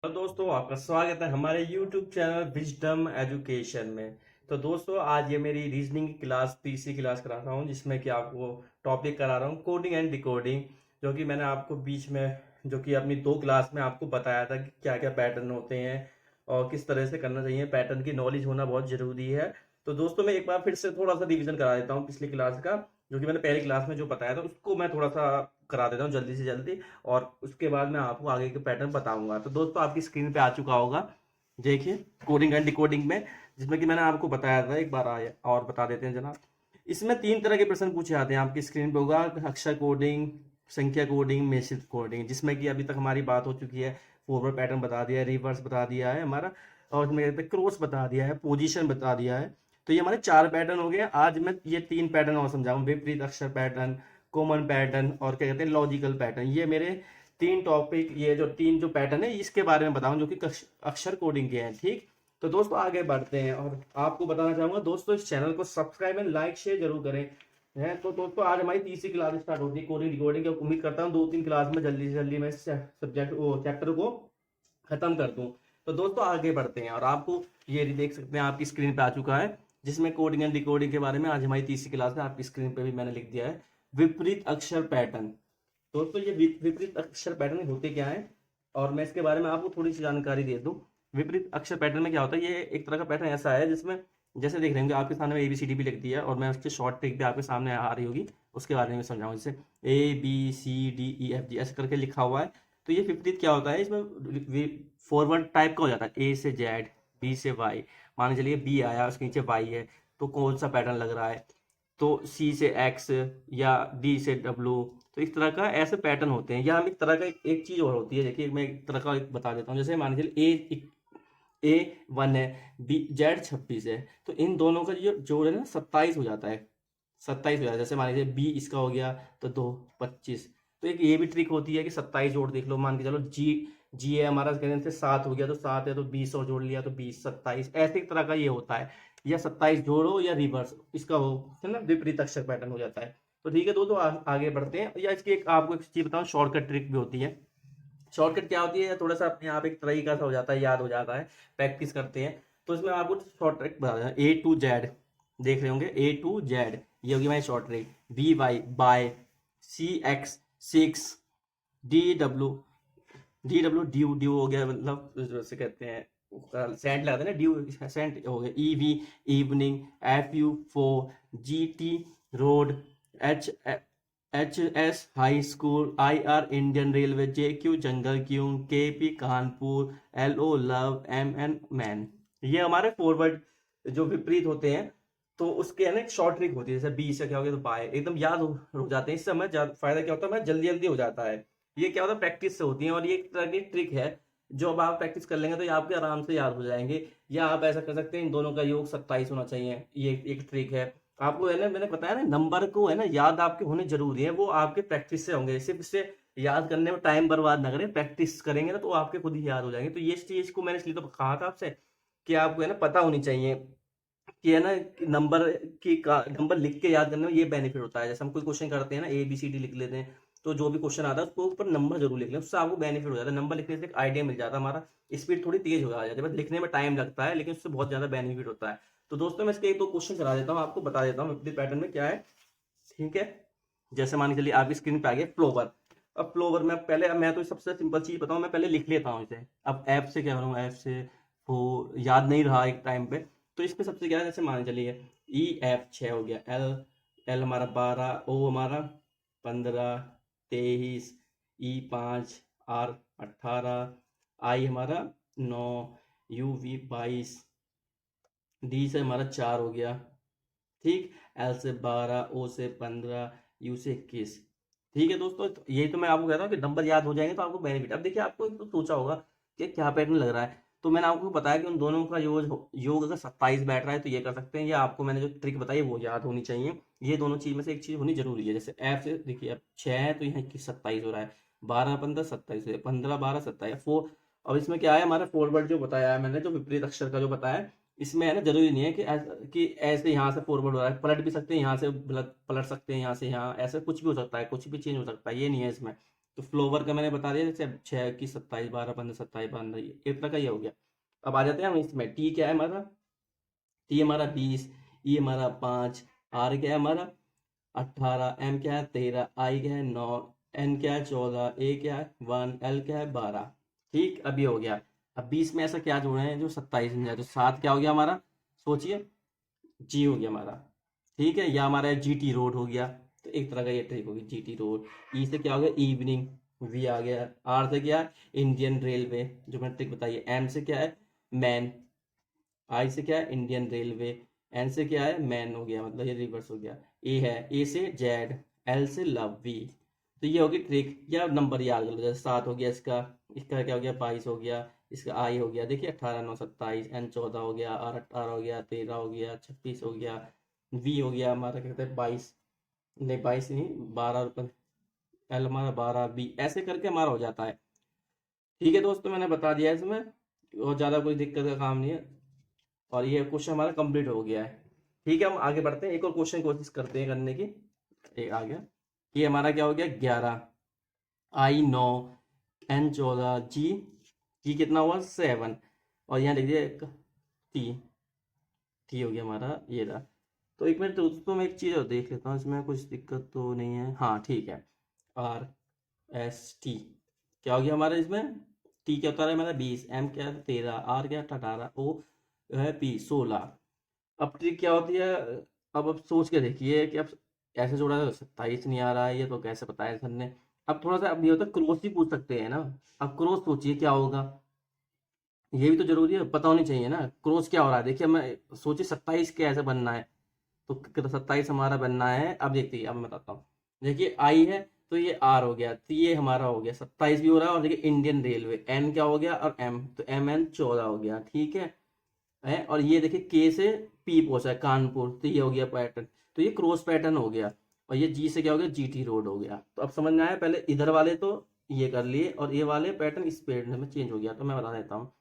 तो दोस्तों आपका स्वागत है हमारे YouTube चैनल विजडम एजुकेशन में। तो दोस्तों आज ये मेरी रीजनिंग की क्लास तीसरी क्लास करा रहा हूँ, जिसमें कि आपको टॉपिक करा रहा हूँ कोडिंग एंड डिकोडिंग। जो कि मैंने आपको बीच में जो कि अपनी दो क्लास में आपको बताया था कि क्या क्या पैटर्न होते हैं और किस तरह से करना चाहिए। पैटर्न की नॉलेज होना बहुत जरूरी है। तो दोस्तों मैं एक बार फिर से थोड़ा सा रिवीजन करा देता हूँ पिछली क्लास का। जो कि मैंने पहली क्लास में जो बताया था उसको मैं थोड़ा सा करा देता हूँ जल्दी से जल्दी, और उसके बाद मैं आपको आगे के पैटर्न बताऊंगा। तो दोस्तों आपकी स्क्रीन पे आ चुका होगा, देखिए कोडिंग एंड डिकोडिंग में, जिसमें कि मैंने आपको बताया था। एक बार आया और बता देते हैं जनाब। इसमें तीन तरह के प्रश्न पूछे जाते हैं। आपकी स्क्रीन पे होगा अक्षर कोडिंग, संख्या कोडिंग, मैसेज कोडिंग, जिसमें कि अभी तक हमारी बात हो चुकी है। फॉरवर्ड पैटर्न बता दिया है, रिवर्स बता दिया है हमारा, और इसमें क्रॉस बता दिया है, पोजीशन बता दिया है। तो ये हमारे चार पैटर्न हो गए। आज मैं ये तीन पैटर्न और समझाऊंगा, विपरीत अक्षर पैटर्न, कॉमन पैटर्न और क्या कहते हैं लॉजिकल पैटर्न। ये मेरे तीन टॉपिक, ये जो तीन जो पैटर्न है इसके बारे में बताऊं, जो कि अक्षर कोडिंग के हैं। ठीक, तो दोस्तों आगे बढ़ते हैं और आपको बताना चाहूंगा दोस्तों इस चैनल को सब्सक्राइब एंड लाइक शेयर जरूर करें। है तो दोस्तों आज हमारी तीसरी क्लास स्टार्ट होती है कोडिंग रिकॉर्डिंग की। उम्मीद करता हूँ दो तीन क्लास में जल्दी से जल्दी मैं इस सब्जेक्ट चैप्टर को खत्म कर दूं। तो दोस्तों आगे बढ़ते हैं और आपको ये देख सकते हैं आपकी स्क्रीन पे आ चुका है, जिसमें कोडिंग एंड डिकोडिंग के बारे में आज हमारी तीसरी क्लास है। आपकी स्क्रीन पे भी मैंने लिख दिया है विपरीत अक्षर पैटर्न। दोस्तों ये विपरीत अक्षर पैटर्न होते क्या है, और मैं इसके बारे में आपको थोड़ी सी जानकारी दे दूं। विपरीत अक्षर पैटर्न में क्या होता है, ये एक तरह का पैटर्न ऐसा है जिसमें जैसे देख रहे होंगे आपके सामने ABCD भी लिख दिया है, और मैं उसकी शॉर्ट ट्रिक भी आपके सामने आ रही होगी, उसके बारे में समझाऊं। जैसे ABCDEFG ऐसे करके लिखा हुआ है। तो ये विपरीत क्या होता है, इसमें फॉरवर्ड टाइप का हो जाता है। A से Z, B से Y, मान के चलिए B आया उसके नीचे Y है, तो कौन सा पैटर्न लग रहा है, तो C से X या D से W। तो इस तरह का ऐसे पैटर्न होते हैं। या हम एक तरह का एक चीज और होती है, देखिए मैं एक तरह का एक बता देता हूँ। जैसे मान के चलिए A1 है, Z26 है, तो इन दोनों का जो जोड़ है ना 27 हो जाता है। 27 हो जाता है। जैसे मान लीजिए B इसका हो गया तो 2 25। तो एक ये भी ट्रिक होती है कि 27 जोड़ देख लो। मान के चलो जी है हमारा, कहने से 7 हो गया तो 7 है, तो 20 और जोड़ लिया तो 20 27, ऐसे एक तरह का ये होता है। या 27 जोड़ो या रिवर्स इसका हो, है ना, विपरीत अक्षर पैटर्न हो जाता है। तो ठीक है दोस्तों आगे बढ़ते हैं। या इसकी एक आपको एक चीज बताऊं, शॉर्टकट ट्रिक भी होती है। शॉर्टकट क्या होती है, थोड़ा सा अपने आप एक तरीका सा हो जाता है, याद हो जाता है, प्रैक्टिस करते हैं। तो इसमें आपको शॉर्ट ट्रिक बता दें। A to Z देख रहे होंगे, A to Z ये होगी हमारी short trick. BY by, CX 6, DW हो गया, मतलब जैसे कहते हैं सेंट लगाते हैं ना, ड्यू सेंट हो गया। EV evening, FU 4, GT road, HS high school, IR Indian railway, JQ जंगल क्यों, KP Kanpur, LO love, MN man. ये हमारे फॉरवर्ड जो विपरीत होते हैं। तो उसके है ना एक शॉर्ट ट्रिक होती है। जैसे बी से क्या हो गया तो बाय, एकदम याद हो जाते हैं। इससे हमें फायदा क्या होता है, हमें जल्दी जल्दी हो जाता है। ये क्या होता है, प्रैक्टिस से होती है। और ये एक तरह की ट्रिक है, जो अब आप प्रैक्टिस कर लेंगे तो ये आपके आराम से याद हो जाएंगे। या आप ऐसा कर सकते हैं, इन दोनों का योग 27 होना चाहिए, ये एक ट्रिक है। आपको है ना, मैंने बताया ना, नंबर को है ना याद आपके होने जरूरी है। वो आपके प्रैक्टिस से होंगे। सिर्फ इससे याद करने में टाइम बर्बाद ना करें, प्रैक्टिस करेंगे ना तो आपके खुद ही याद हो जाएंगे। तो ये चीज को मैंने इसलिए तो कहा था आपसे कि आपको है ना पता होनी चाहिए कि है ना कि नंबर लिख के याद करने में ये बेनिफिट होता है। जैसे हम कोई क्वेश्चन करते हैं ना, ABCD लिख लेते हैं, तो जो भी क्वेश्चन आता है उसको ऊपर नंबर जरूर लिख लें, उससे आपको बेनिफिट हो जाता है। नंबर लिखने से एक आइडिया मिल जाता है, हमारा स्पीड थोड़ी तेज हो जाती है। बस लिखने में टाइम लगता है, लेकिन उससे बहुत ज्यादा बेनिफिट होता है। तो दोस्तों मैं इसके एक दो क्वेश्चन करा देता हूँ, आपको बता देता हूँ विपरीत पैटर्न में क्या है। ठीक है, जैसे मान के चलिए आपकी स्क्रीन पे आ गया फ्लोवर। अब फ्लोवर में पहले, अब मैं तो सबसे सिंपल चीज बताऊं, मैं पहले लिख लेता हूँ इसे। अब एफ से क्या करूँ, एफ से वो याद नहीं रहा एक टाइम पे। तो इस पे सबसे क्या है, जैसे मान चलिए EF 6 हो गया, एल हमारा 12, O हमारा 15, 23, E 5, R 18, आई हमारा 9, UV 22, डी से हमारा 4 हो गया। ठीक, एल से 12, ओ से 15, यू से 21। ठीक है दोस्तों, तो ये तो मैं आपको कहता हूँ कि नंबर याद हो जाएंगे तो आपको बेनिफिट। अब देखिए आपको एक तो सोचा होगा कि क्या पैटर्न लग रहा है, तो मैंने आपको बताया कि उन दोनों का योग अगर 27 बैठ रहा है तो ये कर सकते हैं। या आपको मैंने जो ट्रिक बताई वो याद होनी चाहिए। ये दोनों चीज में से एक चीज होनी जरूरी है। जैसे एफ से देखिए, अब 6 है तो यहाँ 27 हो रहा है, 12 15 27 है, 15 12 27 4। अब इसमें क्या है, हमारा फॉरवर्ड जो बताया है मैंने, जो विपरीत अक्षर का जो बताया है, इसमें है ना जरूरी नहीं है कि ऐसे यहाँ से फॉरवर्ड हो रहा है, पलट भी सकते हैं, यहाँ से पलट सकते हैं, यहाँ से यहाँ, ऐसा कुछ भी हो सकता है, कुछ भी चेंज हो सकता है, ये नहीं है इसमें। तो फ्लोवर का मैंने बता दिया, जैसे 6 की 27, 12 15 27 15 एक तरह का ये हो गया। अब आ जाते हैं हम इसमें, टी क्या है हमारा, टी हमारा 20, ई हमारा 5, आर क्या है हमारा 18, एम क्या है 13, आई क्या है 9, एन क्या है 14, ए क्या है 1, एल क्या है 12। ठीक, अब ये हो गया। अब 20 में ऐसा क्या जोड़े हैं जो 27 में जाए, तो 7 क्या हो गया हमारा, सोचिए, जी हो गया हमारा। ठीक है, या हमारा जी टी रोड हो गया, तो एक तरह का ये ट्रिक होगी, जी टी रोड। ई से क्या हो गया इवनिंग, वी आ गया। आर से क्या है इंडियन रेलवे, जो मैंने ट्रिक बताई है। एम से क्या है मैन, आई से क्या है इंडियन रेलवे, एन से क्या है मैन हो गया, मतलब ये रिवर्स हो गया। ए है, ए से जेड, एल से लव, वी। तो ये होगी ट्रिक, या नंबर याद कर लो, जैसे 7 हो गया इसका, इसका क्या हो गया 22 हो गया, इसका आई हो गया देखिए 18 9 27, एन 14 हो गया, आर 18 हो गया, 13 हो गया, 26 हो गया, वी हो गया हमारा क्या कहते हैं 22, नहीं 22 नहीं 12, एल हमारा 12, बी, ऐसे करके हमारा हो जाता है। ठीक है दोस्तों, मैंने बता दिया है इसमें, और ज़्यादा कोई दिक्कत का काम नहीं है। और ये क्वेश्चन हमारा कंप्लीट हो गया है। ठीक है, हम आगे बढ़ते हैं, एक और क्वेश्चन कोशिश करते हैं करने की। एक आ गया, ये हमारा क्या हो गया 11, आई 9, एन 14, जी, जी कितना हुआ 7, और यहाँ लिख दिया टी, टी हो गया हमारा ये रहा। तो एक मिनट दोस्तों, मैं एक चीज़ और देख लेता हूँ, इसमें कुछ दिक्कत तो नहीं है, हाँ ठीक है। आर एस टी क्या हो गया हमारा इसमें, टी क्या होता है हमारा 20, एम क्या है 13, आर क्या 18, ओ है पी 16। अब ट्रिक क्या होती है, अब सोच के देखिए कि अब ऐसे जोड़ा तो 27 नहीं आ रहा है, ये तो कैसे पता है सर ने। अब थोड़ा सा अब ये होता है क्रॉस ही पूछ सकते हैं ना। अब क्रॉस सोचिए क्या होगा, ये भी तो जरूरी है, पता होनी चाहिए ना क्रॉस क्या हो रहा है। देखिए मैं सोचिए 27 कैसे बनना है, तो 27 हमारा बनना है। अब देखिए, अब मैं बताता हूँ, देखिए आई है तो ये आर हो गया, तो ये हमारा हो गया 27 भी हो रहा है। और देखिए इंडियन रेलवे, एन क्या हो गया, और एम, तो एम एन 14 हो गया, ठीक है। और ये देखिए के से पी पहुंचा है कानपुर, तो ये हो गया पैटर्न, तो ये क्रॉस पैटर्न हो गया। और ये जी से क्या हो गया जीटी रोड हो गया। तो अब समझ में आया, पहले इधर वाले तो ये कर लिए, और ये वाले पैटर्न इस पैटर्न में चेंज हो गया। तो मैं बता देता हूँ,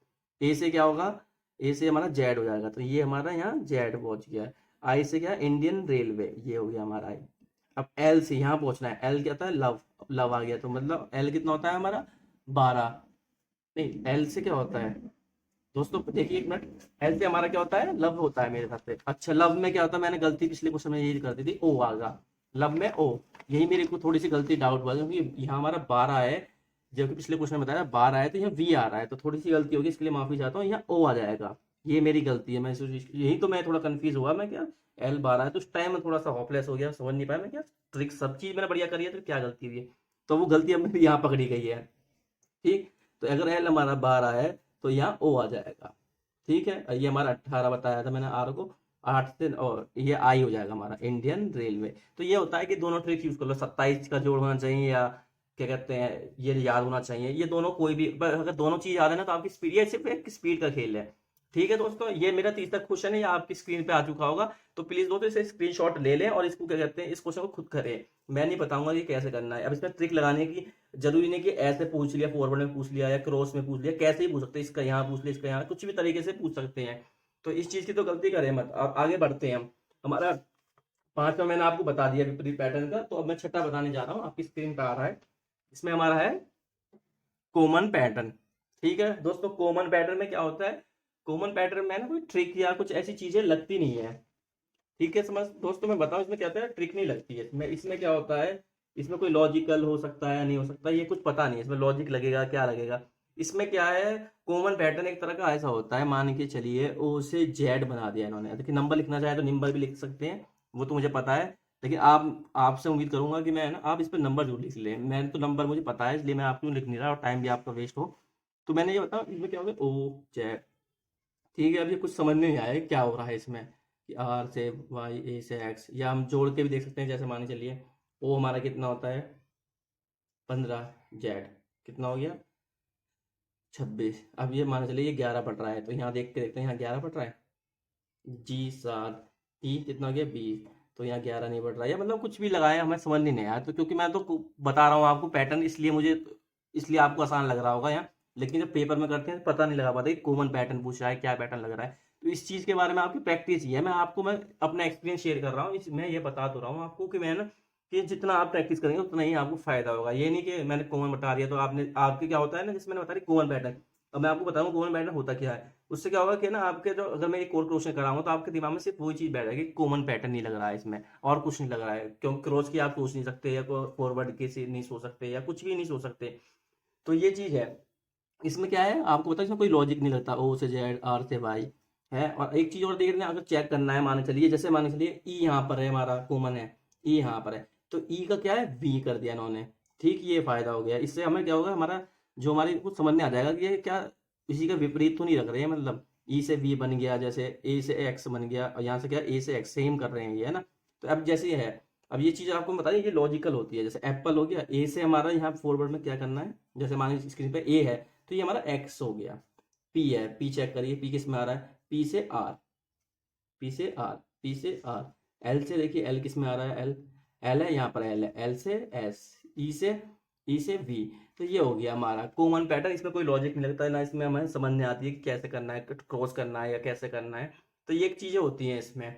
ए से क्या होगा, ए से हमारा जेड हो जाएगा, तो ये हमारा यहाँ जेड पहुंच गया है। आई से क्या इंडियन रेलवे, ये हो गया हमारा आई। अब एल से यहाँ पहुंचना है, एल क्या होता है लव, लव आ गया, तो मतलब एल कितना होता है हमारा 12, नहीं एल से क्या होता है दोस्तों, देखिए एक मिनट, एल से हमारा क्या होता है लव होता है मेरे हिसाब से। अच्छा लव में क्या होता है, मैंने गलती पिछले क्वेश्चन में यही कर दी थी, ओ आगा, लव में ओ, यही मेरे को थोड़ी सी गलती डाउट हुआ, क्योंकि यहाँ हमारा 12 है, जबकि पिछले क्वेश्चन में बताया 12 है, तो यहाँ वी आ रहा है, तो थोड़ी सी गलती होगी, इसके लिए माफी चाहता हूँ, यहाँ ओ आ जाएगा। ये मेरी गलती है, मैं यही तो मैं थोड़ा कंफ्यूज हुआ, मैं क्या एल 12 है, तो उस टाइम में थोड़ा सा होपलेस हो गया, समझ नहीं पाया मैं क्या ट्रिक, सब चीज मैंने बढ़िया करी है, तो क्या गलती हुई है, तो वो गलती अब मेरी यहाँ पकड़ी गई है। ठीक, तो अगर एल हमारा 12 है तो यहाँ ओ आ जाएगा। ठीक है, ये हमारा 18 बताया था मैंने आर को, 8 से, और ये आई हो जाएगा हमारा इंडियन रेलवे। तो ये होता है कि दोनों ट्रिक यूज कर लो, 27 का जोड़ होना चाहिए, या क्या कहते हैं ये याद होना चाहिए, ये दोनों कोई भी, अगर दोनों चीज याद है ना तो आपकी स्पीड, ये सिर्फ एक स्पीड का खेल है। ठीक है दोस्तों, ये मेरा तीसरा क्वेश्चन है, ये आपकी स्क्रीन पे आ चुका होगा। तो प्लीज दोस्तों इसे स्क्रीनशॉट ले लें, और इसको क्या कहते हैं इस क्वेश्चन को खुद करें, मैं नहीं बताऊंगा कि कैसे करना है। अब इसमें ट्रिक लगाने की जरूरी नहीं कि ऐसे पूछ लिया, फॉरवर्ड में पूछ लिया या क्रॉस में पूछ लिया, कैसे ही पूछ सकते हैं, इसका यहाँ पूछ लिया, इसका यहाँ, कुछ भी तरीके से पूछ सकते हैं। तो इस चीज की तो गलती करें मत। अब आगे बढ़ते हैं हम, हमारा 5वां मैंने आपको बता दिया विपरीत पैटर्न का, तो अब मैं छठा बताने जा रहा हूँ, आपकी स्क्रीन पर आ रहा है। इसमें हमारा है कॉमन पैटर्न। ठीक है दोस्तों, कॉमन पैटर्न में क्या होता है, कॉमन पैटर्न में ना कोई ट्रिक या कुछ ऐसी चीजें लगती नहीं है। ठीक है समझ दोस्तों, मैं बताऊं इसमें क्या होता है, ट्रिक नहीं लगती है इसमें। इसमें क्या होता है, इसमें कोई लॉजिकल हो सकता है या नहीं हो सकता, ये कुछ पता नहीं है इसमें लॉजिक लगेगा क्या लगेगा। इसमें क्या है, कॉमन पैटर्न एक तरह का ऐसा होता है, मान के चलिए ओ से जेड बना दिया इन्होंने, देखिए नंबर लिखना चाहे तो नंबर भी लिख सकते हैं, वो तो मुझे पता है। लेकिन आप, आपसे उम्मीद करूंगा कि मैं ना आप इस पर नंबर जरूर लिख लें, मैंने तो नंबर मुझे पता है, इसलिए मैं आपको लिख नहीं रहा और टाइम भी आपका वेस्ट हो। तो मैंने ये बताया इसमें क्या होगा ओ जेड। ठीक है, अब ये कुछ समझ नहीं आया क्या हो रहा है इसमें, कि आर से वाई, ए से एक्स, या हम जोड़ के भी देख सकते हैं, जैसे मान के चलिए ओ हमारा कितना होता है 15, जेड कितना हो गया 26। अब ये मान चलिए ये 11 पड़ रहा है, तो यहाँ देख के देखते हैं, यहाँ 11 पड़ रहा है, जी 7, टी कितना हो गया 20, तो यहाँ 11 नहीं बढ़ रहा है, मतलब कुछ भी लगाया हमें समझ नहीं आया। तो क्योंकि मैं तो बता रहा हूँ आपको पैटर्न, इसलिए मुझे, इसलिए आपको आसान लग रहा होगा यहाँ, लेकिन जब पेपर में करते हैं तो पता नहीं लगा पाता कि कॉमन पैटर्न पूछा है, क्या पैटर्न लग रहा है। तो इस चीज़ के बारे में आपकी प्रैक्टिस ही है, मैं आपको, मैं अपना एक्सपीरियंस शेयर कर रहा हूँ, मैं ये बता तो रहा हूँ आपको कि मैं ना कि जितना आप प्रैक्टिस करेंगे उतना ही आपको फायदा होगा। ये नहीं कि मैंने कॉमन बता दिया तो आपने आपके क्या होता है ना, जैसे मैंने बता दिया कॉमन पैटर्न। अब मैं आपको बताऊंगा कॉमन पैटर्न होता क्या है। उससे क्या होगा कि ना आपके जो, अगर मैं एक और क्वेश्चन कराऊंगा तो आपके दिमाग में सिर्फ वही चीज बैठ जाएगी, कॉमन पैटर्न नहीं लग रहा है इसमें, और कुछ नहीं लग रहा है, क्योंकि क्रॉस की आप सोच नहीं सकते, या फॉरवर्ड के से नहीं सोच सकते, या कुछ भी नहीं सोच सकते। तो ये चीज है। इसमें क्या है आपको पता है, इसमें कोई लॉजिक नहीं लगता, ओ से जेड, आर से वाई है। और एक चीज और देख रहे हैं, अगर चेक करना है, माने चलिए, जैसे माने चलिए ई यहाँ पर है, हमारा कॉमन है, ई यहाँ पर है, तो ई का क्या है, वी कर दिया इन्होंने। ठीक, ये फायदा हो गया। इससे हमें क्या होगा, हमारा जो हमारी कुछ समझ में आ जाएगा कि ये क्या इसी का विपरीत तो नहीं रख रहे हैं, मतलब ई से वी बन गया, जैसे ए से एक्स बन गया, और यहाँ से क्या ए से एक्स, सेम कर रहे हैं ये, है ना। तो अब जैसे ये है, अब ये चीज आपको बताइए, ये लॉजिकल होती है। जैसे एप्पल हो गया, ए से हमारा यहाँ फॉरवर्ड में क्या करना है, जैसे मान लीजिए स्क्रीन पे ए है, तो ये हमारा एक्स हो गया। पी है, पी चेक करिए, पी किस में आ रहा है, पी से आर, पी से आर, पी से आर। एल से देखिए, एल किस में आ रहा है, एल, एल है यहाँ पर, एल है, एल से एस, ई से, ई से वी। तो ये हो गया हमारा कॉमन पैटर्न। इसमें कोई लॉजिक नहीं लगता है ना, इसमें हमें समझ नहीं आती है कि कैसे करना है, क्रॉस करना है या कैसे करना है। तो ये चीजें होती हैं इसमें।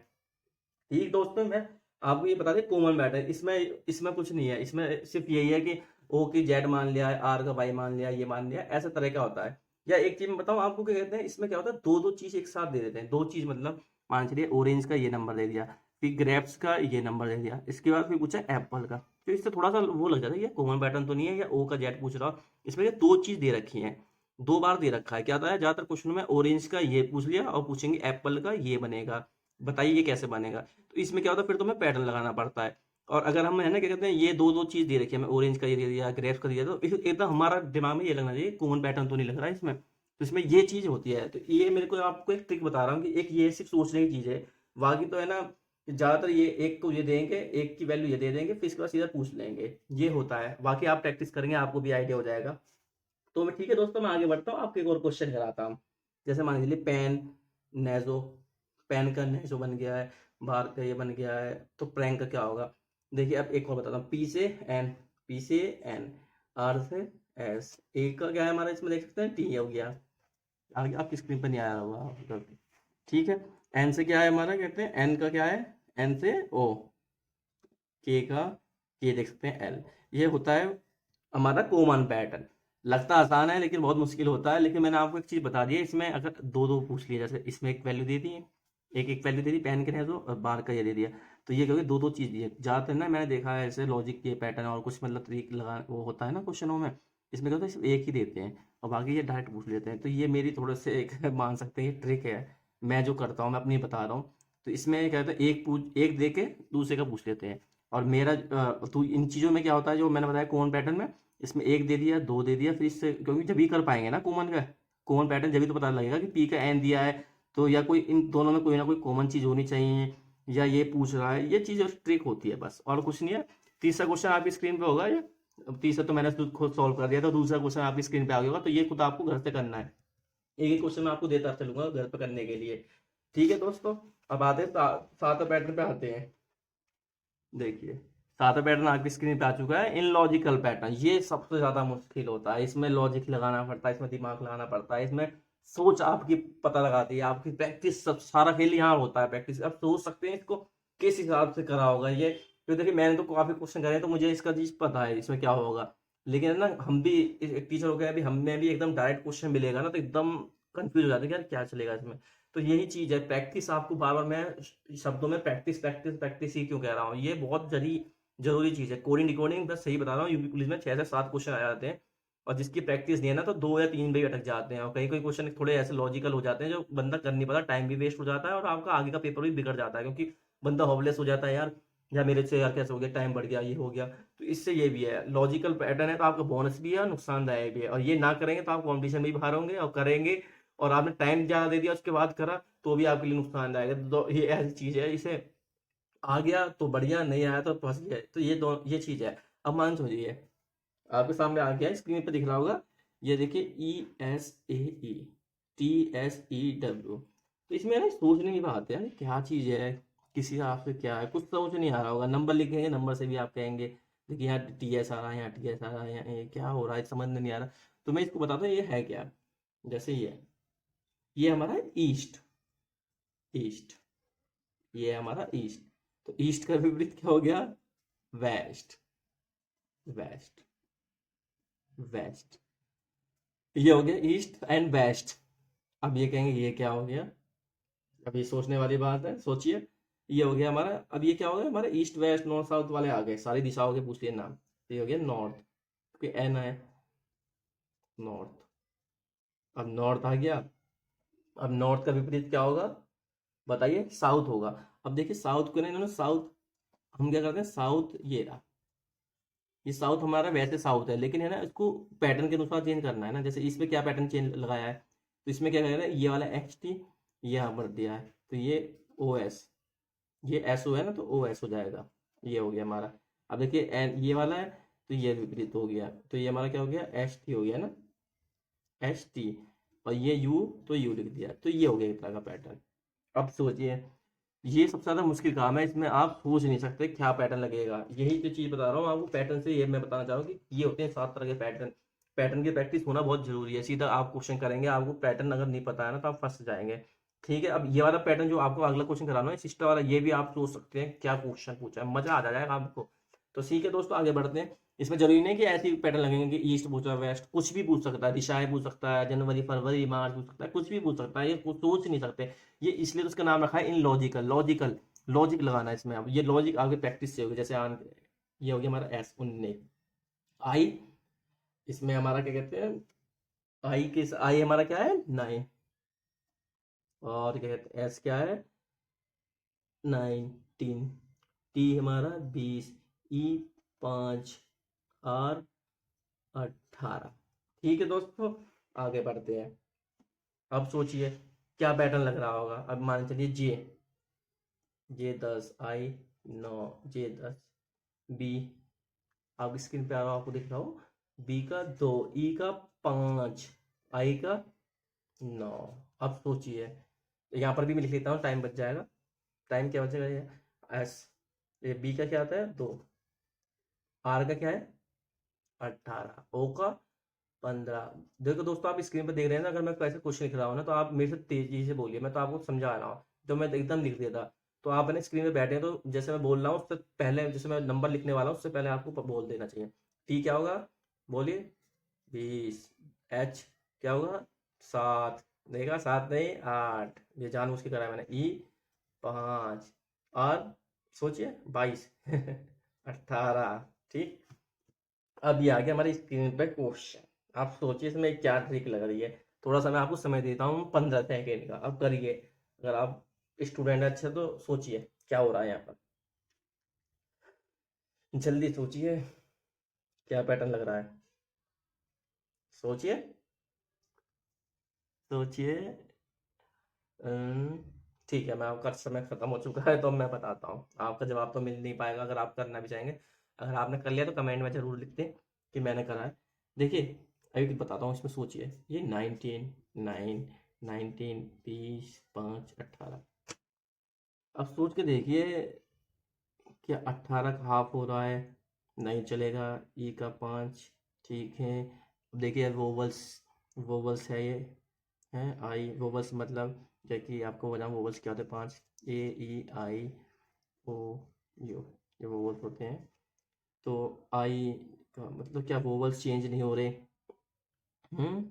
ठीक दोस्तों, मैं आपको ये बता दें कॉमन पैटर्न, इसमें इसमें कुछ नहीं है, इसमें सिर्फ यही है कि ओ की जेड मान लिया है, आर का वाई मान लिया, ये मान लिया, ऐसा तरह का होता है। या एक चीज मैं बताऊं आपको, क्या कहते हैं इसमें, क्या होता है, दो दो चीज एक साथ दे देते हैं। दो चीज मतलब मान चलिए ऑरेंज का ये नंबर दे दिया, फिर ग्रेप्स का ये नंबर दे दिया, इसके बाद फिर पूछा एप्पल का, तो इससे थोड़ा सा वो लग जाता है, ये कॉमन पैटर्न तो नहीं है, या ओ का जेड पूछ रहा हो। इसमें ये दो चीज दे रखी है, दो बार दे रखा है। क्या होता है, ज्यादातर क्वेश्चन में ऑरेंज का ये पूछ लिया और पूछेंगे एप्पल का ये बनेगा, बताइए ये कैसे बनेगा। तो इसमें क्या होता है, फिर तो हमें पैटर्न लगाना पड़ता है। और अगर हम है ना, क्या कहते हैं, ये दो दो चीज दे रखी है, हमें ऑरेंज का ये दे दिया, ग्रेप्स का दिया, तो एकदम हमारा दिमाग में ये लगना चाहिए कॉमन पैटर्न तो नहीं लग रहा है इसमें। तो इसमें ये चीज होती है। तो ये मेरे को आपको एक ट्रिक बता रहा हूँ कि एक ये सिर्फ सोचने की चीज है, बाकी तो है ना, ज्यादातर ये एक को ये देंगे, एक की वैल्यू ये दे देंगे, फिर इसके बाद सीधा पूछ लेंगे, ये होता है। बाकी आप प्रैक्टिस करेंगे आपको भी आइडिया हो जाएगा। तो मैं ठीक है दोस्तों, मैं आगे बढ़ता हूँ, आपको एक और क्वेश्चन कराता हूँ। जैसे मान लीजिए पेन, नेजो, पेन का नेजो बन गया है, बार का ये बन गया है, तो प्रैंक का क्या होगा। देखिए अब एक और बताता हूँ, पी से एन, पी से एन, आर से एस, ए का क्या है हमारा, इसमें देख सकते हैं टी हो गया, आगे आपकी स्क्रीन पर नहीं आया होगा, ठीक है। एन से क्या है हमारा, कहते हैं एन का क्या है, एन से ओ, के का के देख सकते हैं एल। ये होता है हमारा कॉमन पैटर्न। लगता आसान है लेकिन बहुत मुश्किल होता है। लेकिन मैंने आपको एक चीज बता दी है, इसमें अगर दो दो पूछ लिया, जैसे इसमें एक वैल्यू दे दी है, एक एक वैल्यू दे दी पेन के रहे तो, और बार का ये दे दिया, तो ये क्योंकि दो दो चीज दी है। ज्यादातर ना मैंने देखा है ऐसे लॉजिक के पैटर्न और कुछ मतलब ट्रिक लगा वो होता है ना क्वेश्चनों में, इसमें क्या होता है सिर्फ एक ही देते हैं और बाकी ये डायरेक्ट पूछ लेते हैं। तो ये मेरी थोड़े से एक मान सकते हैं ये ट्रिक है, मैं जो करता हूँ मैं अपनी बता रहा हूँ। तो इसमें क्या होता है, एक दे के दूसरे का पूछ लेते हैं। और मेरा तो इन चीज़ों में क्या होता है, जो मैंने बताया कॉमन पैटर्न में, इसमें एक दे दिया, दो दे दिया, फिर इससे क्योंकि जब ही कर पाएंगे ना कॉमन का, कॉमन पैटर्न जब ही तो पता लगेगा कि पी का एन दिया है, तो या कोई इन दोनों में कोई ना कोई कॉमन चीज़ होनी चाहिए, या ये पूछ रहा है, ये चीज़ ट्रिक होती है बस, और कुछ नहीं है। तीसरा क्वेश्चन आपकी स्क्रीन पे होगा ये, अब तीसरा तो मैंने खुद सॉल्व कर दिया था, दूसरा क्वेश्चन आपकी स्क्रीन पे आ गया होगा, तो ये खुद आपको घर से करना है। एक एक क्वेश्चन मैं आपको देता चलूंगा घर पे करने के लिए। ठीक है दोस्तों, अब आते हैं सातवें पैटर्न पे आते हैं। देखिए सातवां पैटर्न आपकी स्क्रीन पे आ चुका है, इन लॉजिकल पैटर्न। ये सबसे ज्यादा मुश्किल होता है, इसमें लॉजिक लगाना पड़ता है, इसमें दिमाग लगाना पड़ता है, इसमें सोच आपकी पता लगाती है, आपकी प्रैक्टिस, सब सारा खेल यहाँ होता है, प्रैक्टिस। आप सोच सकते हैं इसको किस हिसाब से करा होगा ये, तो देखिए मैंने तो काफी क्वेश्चन करे हैं, तो मुझे इसका चीज पता है इसमें क्या होगा। लेकिन है ना, हम भी एक टीचर हो गए, अभी हमें भी एकदम डायरेक्ट क्वेश्चन मिलेगा ना, तो एकदम कंफ्यूज हो जाते हैं कि यार क्या चलेगा इसमें। तो यही चीज है, प्रैक्टिस आपको बार बार, मैं शब्दों में प्रैक्टिस प्रैक्टिस प्रैक्टिस ही क्यों कह रहा हूँ, ये बहुत जरूरी चीज है। कोडिंग डिकोडिंग बस सही बता रहा हूँ, यूपी पुलिस में 6 से 7 क्वेश्चन आ जाते हैं, और जिसकी प्रैक्टिस नहीं है ना, तो 2 या 3 भी अटक जाते हैं, और कई कई क्वेश्चन थोड़े ऐसे लॉजिकल हो जाते हैं जो बंदा कर नहीं पाता, टाइम भी वेस्ट हो जाता है, और आपका आगे का पेपर भी बिगड़ जाता है, क्योंकि बंदा होपलेस हो जाता है यार, या मेरे से यार कैसे हो गया, टाइम बढ़ गया, ये हो गया। तो इससे ये भी है, लॉजिकल पैटर्न है तो आपका बोनस भी है और नुकसानदायक भी है, और ये ना करेंगे तो आप कॉम्पिटिशन में भी बाहर होंगे, और करेंगे और आपने टाइम ज्यादा दे दिया उसके बाद करा तो भी आपके लिए नुकसानदायक है। तो ये ऐसी चीज है, इसे आ गया तो बढ़िया, नहीं आया तो फंस गया। तो ये चीज है। अब मान समझिए, आपके सामने आ गया, स्क्रीन पे दिख रहा होगा, ये देखिए ESAE, TSEW। तो इसमें ना सोचने की बात है यार, क्या चीज है, किसी का आपसे क्या है, कुछ समझ नहीं आ रहा होगा, नंबर लिखेंगे, नंबर से भी आप कहेंगे देखिए यहाँ TS आ रहा है, यहाँ TS आ रहा है, यहाँ ये क्या हो रहा है, समझ में नहीं आ रहा। तो मैं इसको बताता हूँ ये है क्या। जैसे ये हमारा है ईस्ट, ईस्ट, ये है हमारा ईस्ट। तो ईस्ट का विपरीत क्या हो गया, वेस्ट, वेस्ट, वेस्ट। ये हो गया ईस्ट एंड वेस्ट। अब ये कहेंगे ये क्या हो गया, अब ये सोचने वाली बात है, सोचिए। ये हो गया हमारा, अब ये क्या हो गया हमारा, ईस्ट वेस्ट नॉर्थ साउथ वाले आ गए, सारी दिशाओं के पूछ लिए नाम। तो ये हो गया नॉर्थ, क्योंकि एन है, नॉर्थ। अब नॉर्थ आ गया। अब नॉर्थ का विपरीत क्या होगा, बताइए, साउथ होगा। अब देखिए साउथ को ना इन्होंने साउथ, हम क्या करते हैं साउथ, ये रहा, ये साउथ हमारा वैसे साउथ है, लेकिन है ना इसको पैटर्न के अनुसार चेंज करना है ना। जैसे इसमें क्या पैटर्न चेंज लगाया है, तो इसमें क्या करें, ये वाला एच टी यहाँ पर दिया है, तो ये ओ एस, ये एस ओ है ना, तो ओ एस हो जाएगा। ये हो गया हमारा। अब देखिए एन ये वाला है, तो ये विपरीत हो गया, तो ये हमारा क्या हो गया, एच टी हो गया ना, एच टी। और ये यू, तो यू लिख दिया, तो ये हो गया इस तरह का पैटर्न। अब सोचिए, ये सबसे ज्यादा मुश्किल काम है, इसमें आप सोच नहीं सकते क्या पैटर्न लगेगा। यही तो चीज बता रहा हूँ आपको, पैटर्न से ये मैं बताना चाह रहा हूँ कि ये होते हैं 7 तरह के पैटर्न। पैटर्न की प्रैक्टिस होना बहुत जरूरी है, सीधा आप क्वेश्चन करेंगे, आपको पैटर्न अगर नहीं पता है ना तो आप फंस जाएंगे। ठीक है, अब ये वाला पैटर्न जो आपको अगला क्वेश्चन कराना है सिस्टर वाला, ये भी आप सोच सकते हैं क्या क्वेश्चन पूछा है, मजा आ जाएगा आपको। तो ठीक है दोस्तों, आगे बढ़ते हैं। इसमें जरूरी नहीं कि ऐसे ही पैटर्न लगेंगे कि ईस्ट पूछ रहा है, वेस्ट, कुछ भी पूछ सकता है, दिशाएं पूछ सकता है, जनवरी फरवरी मार्च पूछ सकता है, कुछ भी पूछ सकता है, ये कुछ सोच नहीं सकते। ये इसलिए तो उसका नाम रखा है इन लॉजिकल, लॉजिकल, लॉजिक लगाना है इसमें। अब ये लॉजिक आगे प्रैक्टिस से होगी। जैसे ये हो गया हमारा एस 19, आई, इसमें हमारा क्या कहते हैं, आई किस, आई हमारा क्या है 9, और क्या कहते हैं एस क्या है 19, टी हमारा 20, ई 5, आर 18। ठीक है दोस्तों, आगे बढ़ते हैं। अब सोचिए क्या पैटर्न लग रहा होगा। अब मान चलिए जे 10, आई 9, जे 10, बी, आप स्क्रीन पे आ रहा हो, आपको दिख रहा हो, बी का 2, ई का 5, आई का 9। अब सोचिए, यहाँ पर भी मैं लिख लेता हूँ, टाइम बच जाएगा। टाइम क्या बचेगा, ये एस, ये बी का क्या आता है 2, आर का क्या है 18, ओ का 15। देखो दोस्तों, आप स्क्रीन पर देख रहे हैं ना, अगर मैं कैसे क्वेश्चन लिख रहा हूँ ना, तो आप मेरे से तेजी से बोलिए, मैं तो आपको समझा रहा हूँ। तो मैं एकदम लिख देता, तो आप ना स्क्रीन पे बैठे हैं, तो जैसे मैं बोल रहा हूँ उससे पहले, जैसे मैं नंबर लिखने वाला हूँ उससे पहले आपको बोल देना चाहिए। ठीक, क्या होगा, बोलिए। 20, एच क्या होगा 7, देखा 7 नहीं 8, ये जानबूझ के करा है मैंने। ई 5, और सोचिए 22 18। ठीक, अब ये आ गया हमारी स्क्रीन पे क्वेश्चन। आप सोचिए इसमें क्या ट्रिक लग रही है। थोड़ा सा मैं आपको समय देता हूँ 15 सेकेंड का, अब करिए। अगर आप स्टूडेंट अच्छे तो सोचिए क्या हो रहा है यहाँ पर, जल्दी सोचिए क्या पैटर्न लग रहा है, सोचिए, सोचिए। अम्म, ठीक है, मैं आपका समय खत्म हो चुका है, तो मैं बताता हूँ। आपका जवाब तो मिल नहीं पाएगा अगर आप करना भी चाहेंगे। अगर आपने कर लिया तो कमेंट में जरूर लिख दें कि मैंने करा है। देखिए, अभी बताता हूँ, इसमें सोचिए, ये 19, 9, 19, 20, 5, 18। अब सोच के देखिए, क्या 18 का हाफ हो रहा है, नहीं चलेगा। ई का 5, ठीक है। अब देखिए वोवल्स, वोवल्स है ये, है आई वोवल्स, मतलब जैसे आपको बताऊँ वोवल्स क्या होते हैं, 5, ए ई आई ओ यू, ये वोवल्स होते हैं। तो आई का मतलब क्या, वोवल्स चेंज नहीं हो रहे। हम्म,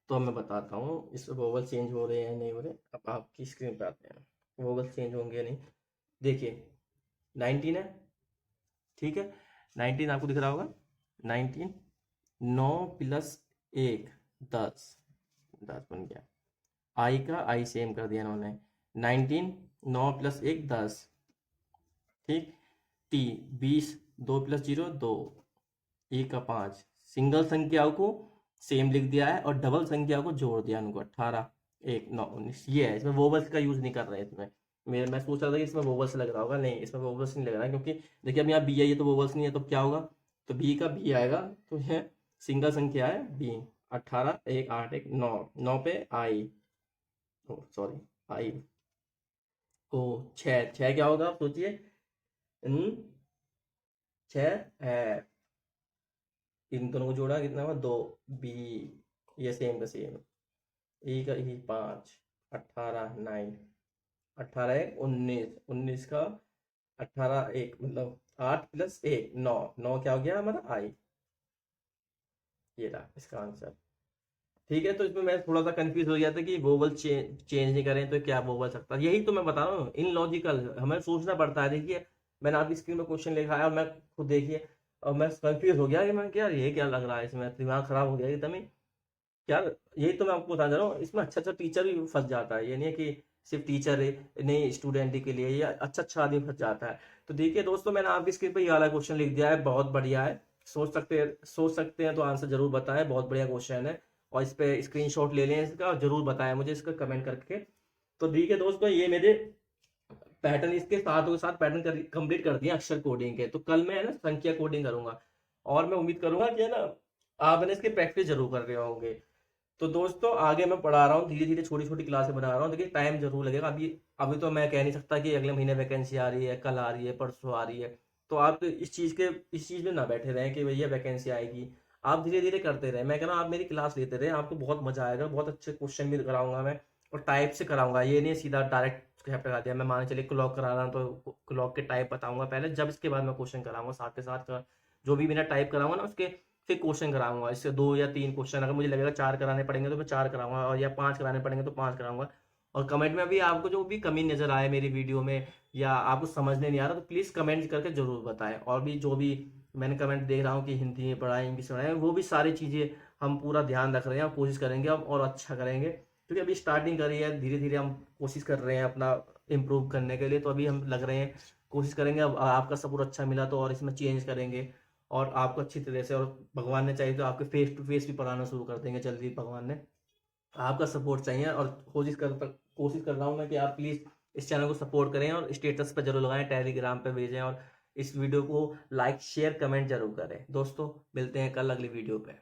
तो मैं बताता हूँ इस वोवल चेंज हो रहे हैं नहीं हो रहे। अब आपकी स्क्रीन पे आते हैं, वोवल चेंज होंगे या नहीं। देखिए 19 है, ठीक है, 19 आपको दिख रहा होगा, 19, 9 प्लस 1 10, 10 बन गया। आई का आई सेम कर दिया इन्होंने, 19, 9 प्लस 1 10, ठीक। टी 20, 2 प्लस 0 2, ई का 5, सिंगल संख्याओं को सेम लिख दिया है और डबल संख्या को जोड़ दिया उनको, 18, 1 9 19। ये है, इसमें वोवल्स का यूज नहीं कर रहे इसमें। मैं सोच रहा था कि इसमें वोवल्स लग रहा होगा, नहीं इसमें वोवल्स नहीं लग रहा है, क्योंकि देखिए अब यहाँ बी है, ये तो वोवल्स नहीं है, तो क्या होगा, तो बी का बी आएगा। तो यह सिंगल संख्या है बी, 18, 1 8 1 9, 9 पे आई, ओ सॉरी, आई ओ 6, 6 क्या होगा आप सोचिए, 6 है, इन दोनों को जोड़ा कितना हुआ 2, बी, ये सेम का सेम, ई का ई 5, 18 9, 18 1 19, 19 का 18 1 मतलब 8 + 1 9, 9 क्या हो गया हमारा आई, ये रहा इसका आंसर। ठीक है, तो इसमें मैं थोड़ा सा कंफ्यूज हो गया था कि वोवल चेंज नहीं करें तो क्या वोवल सकता है, यही तो मैं बता रहा हूँ, इन लॉजिकल हमें सोचना पड़ता है। देखिए मैंने आपकी स्क्रीन में क्वेश्चन लिखा है और मैं खुद देखिए, और मैं कंफ्यूज हो गया कि मैं क्या ये क्या लग रहा है, इसमें दिमाग खराब हो गया एकदम ही यार। यही तो मैं आपको बता रहा हूँ, इसमें अच्छा अच्छा टीचर भी फंस जाता है, ये नहीं है कि सिर्फ टीचर है नहीं, स्टूडेंट ही के लिए ये अच्छा अच्छा आदमी फंस जाता है। तो देखिए दोस्तों, मैंने आपकी स्क्रीन पे ये वाला क्वेश्चन लिख दिया है, बहुत बढ़िया है। सोच सकते हैं तो आंसर जरूर बताएं, बहुत बढ़िया क्वेश्चन है। और इस पे स्क्रीनशॉट ले लें इसका और जरूर बताएं मुझे इसका कमेंट करके। तो ठीक है दोस्तों, ये मेरे पैटर्न इसके साथ पैटर्न कंप्लीट कर दिए अक्षर कोडिंग के। तो कल मैं है ना संख्या कोडिंग करूंगा, और मैं उम्मीद करूंगा कि है ना आप है ना इसकी प्रैक्टिस जरूर कर रहे होंगे। तो दोस्तों आगे मैं पढ़ा रहा हूँ, धीरे धीरे छोटी छोटी क्लासें बना रहा हूँ, देखिए टाइम जरूर लगेगा। अभी अभी तो मैं कह नहीं सकता कि अगले महीने वैकेंसी आ रही है, कल आ रही है, परसों आ रही है। तो आप इस चीज में ना बैठे रहें कि भैया वैकेंसी आएगी। आप धीरे धीरे करते रहे, मैं कह रहा हूँ आप मेरी क्लास लेते रहे, आपको बहुत मजा आएगा, बहुत अच्छे क्वेश्चन भी कराऊंगा मैं। और टाइप से कराऊंगा, ये नहीं सीधा डायरेक्ट करा दिया। मैं मान चलिए क्लॉक करा रहा हूँ तो क्लॉक के टाइप बताऊंगा पहले, जब इसके बाद मैं क्वेश्चन कराऊंगा साथ के साथ जो भी मेरा टाइप कराऊंगा ना उसके फिर क्वेश्चन कराऊंगा। इससे 2 या 3 क्वेश्चन, अगर मुझे लगेगा 4 कराने पड़ेंगे तो मैं 4 कराऊंगा, और या 5 कराने पड़ेंगे तो 5 कराऊंगा। और कमेंट में भी आपको जो भी कमी नजर आए मेरी वीडियो में, या आपको समझने नहीं आ रहा, तो प्लीज़ कमेंट करके जरूर बताएं। और भी जो भी मैंने कमेंट देख रहा हूँ कि हिंदी में पढ़ाएं, इंग्लिश में पढ़ाएं, वो भी सारी चीज़ें हम पूरा ध्यान रख रहे हैं और कोशिश करेंगे हम और अच्छा करेंगे, क्योंकि अभी स्टार्टिंग करी है, धीरे धीरे हम कोशिश कर रहे हैं अपना इम्प्रूव करने के लिए। तो अभी हम लग रहे हैं, कोशिश करेंगे। अब आपका सपोर्ट अच्छा मिला तो और इसमें चेंज करेंगे, और आपको अच्छी तरह से, और भगवान ने चाहिए तो आपके फेस टू फेस भी पढ़ाना शुरू कर देंगे जल्दी, भगवान ने। आपका सपोर्ट चाहिए, और कोशिश कर रहा हूँ मैं कि आप प्लीज़ इस चैनल को सपोर्ट करें और स्टेटस पर जरूर लगाएं, टेलीग्राम पे भेजें, और इस वीडियो को लाइक शेयर कमेंट जरूर करें। दोस्तों मिलते हैं कल अगली वीडियो पे।